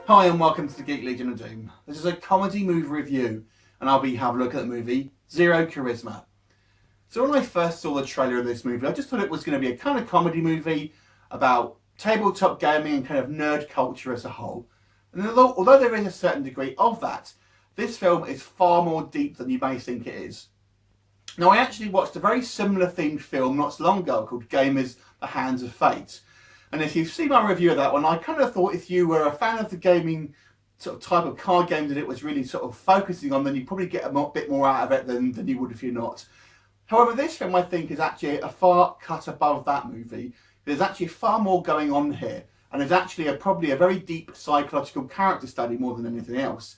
Hi and welcome to the Geek Legion of Doom. This is a comedy movie review and I'll be having a look at the movie Zero Charisma. So when I first saw the trailer of this movie, I just thought it was going to be a kind of comedy movie about tabletop gaming and kind of nerd culture as a whole. And although there is a certain degree of that, this film is far more deep than you may think it is. Now I actually watched a very similar themed film not so long ago called Gamers: The Hands of Fate. And if you've seen my review of that one, I kind of thought if you were a fan of the gaming sort of type of card game that it was really sort of focusing on, then you'd probably get a bit more out of it than you would if you're not. However, this film I think is actually a far cut above that movie. There's actually far more going on here, and there's actually probably a very deep psychological character study more than anything else.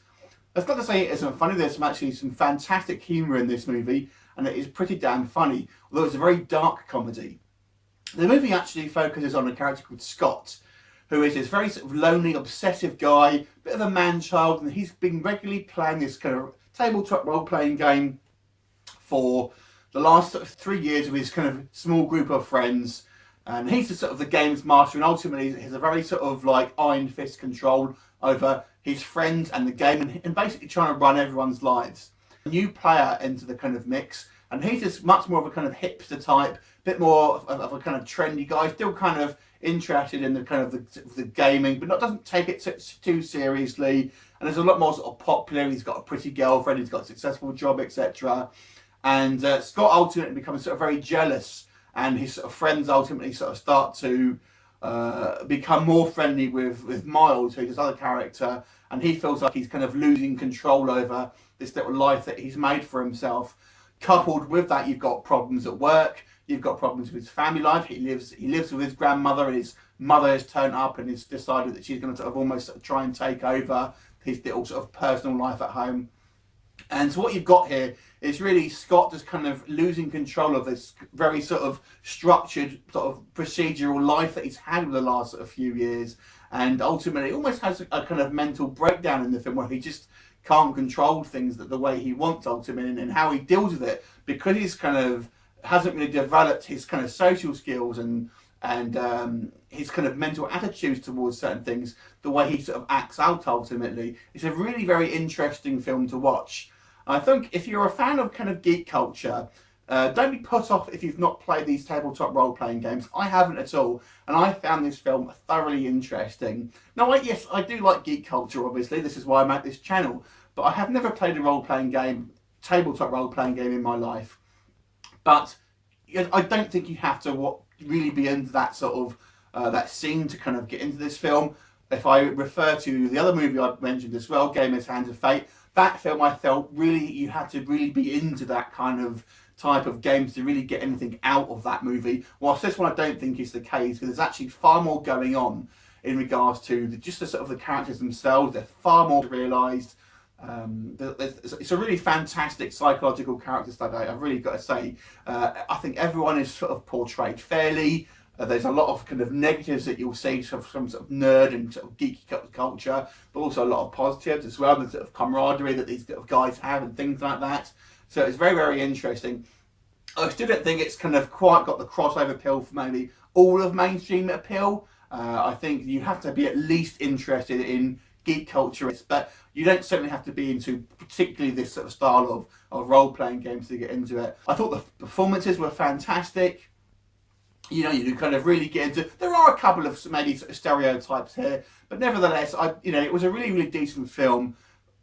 That's not to say it isn't funny. There's actually some fantastic humour in this movie, and it is pretty damn funny, although it's a very dark comedy. The movie actually focuses on a character called Scott, who is this very sort of lonely, obsessive guy, bit of a man-child, and he's been regularly playing this kind of tabletop role-playing game for the last sort of 3 years with his kind of small group of friends. And he's the sort of the game's master, and ultimately he has a very sort of like iron fist control over his friends and the game, and basically trying to run everyone's lives. A new player into the kind of mix, and he's just much more of a kind of hipster type, bit more of a kind of trendy guy, still kind of interested in the kind of the gaming, but doesn't take it too seriously. And there's a lot more sort of popular. He's got a pretty girlfriend, he's got a successful job, etc. And Scott ultimately becomes sort of very jealous, and his sort of friends ultimately sort of start to become more friendly with Miles, who's this other character, and he feels like he's kind of losing control over this little life that he's made for himself. Coupled with that, you've got problems at work, you've got problems with his family life. He lives with his grandmother, and his mother has turned up and has decided that she's going to sort of almost sort of try and take over his little sort of personal life at home. And so what you've got here is really Scott just kind of losing control of this very sort of structured sort of procedural life that he's had over the last sort of few years, and ultimately almost has a kind of mental breakdown in the film where he just can't control things the way he wants ultimately, and how he deals with it, because he's kind of hasn't really developed his kind of social skills and his kind of mental attitudes towards certain things, the way he sort of acts out ultimately. It's a really very interesting film to watch. I think if you're a fan of kind of geek culture, don't be put off if you've not played these tabletop role-playing games. I haven't at all, and I found this film thoroughly interesting. Now, yes, I do like geek culture, obviously. This is why I make this channel. But I have never played a role-playing game, tabletop role-playing game in my life. But I don't think you have to really be into that sort of that scene to kind of get into this film. If I refer to the other movie I mentioned as well, Gamers: Hands of Fate, that film I felt really you had to really be into that kind of type of games to really get anything out of that movie. Whilst this one I don't think is the case, because there's actually far more going on in regards to just the sort of the characters themselves. They're far more realised. It's a really fantastic psychological character study, I've really got to say. I think everyone is sort of portrayed fairly. There's a lot of kind of negatives that you'll see from sort of nerd and sort of geeky culture, but also a lot of positives as well, the sort of camaraderie that these sort of guys have and things like that. So it's very, very interesting. I still don't think it's kind of quite got the crossover appeal for maybe all of mainstream appeal. I think you have to be at least interested in geek culture, but you don't certainly have to be into particularly this sort of style of role-playing games to get into it. I thought the performances were fantastic. You know, you kind of really get into. There are a couple of maybe sort of stereotypes here, but nevertheless, it was a really, really decent film.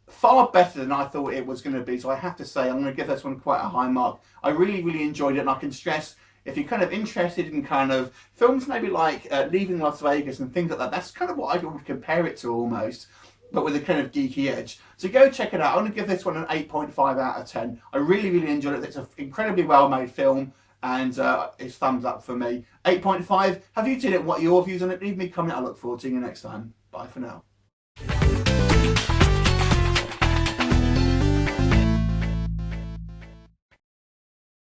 Far better than I thought it was going to be. So I have to say, I'm going to give this one quite a high mark. I really, really enjoyed it, and I can stress, if you're kind of interested in kind of films maybe like Leaving Las Vegas and things like that, that's kind of what I would compare it to almost, but with a kind of geeky edge. So go check it out. I'm going to give this one an 8.5 out of 10. I really, really enjoyed it. It's an incredibly well-made film, and it's thumbs up for me. 8.5. Have you seen it? What are your views on it? Leave me a comment. I look forward to seeing you next time. Bye for now.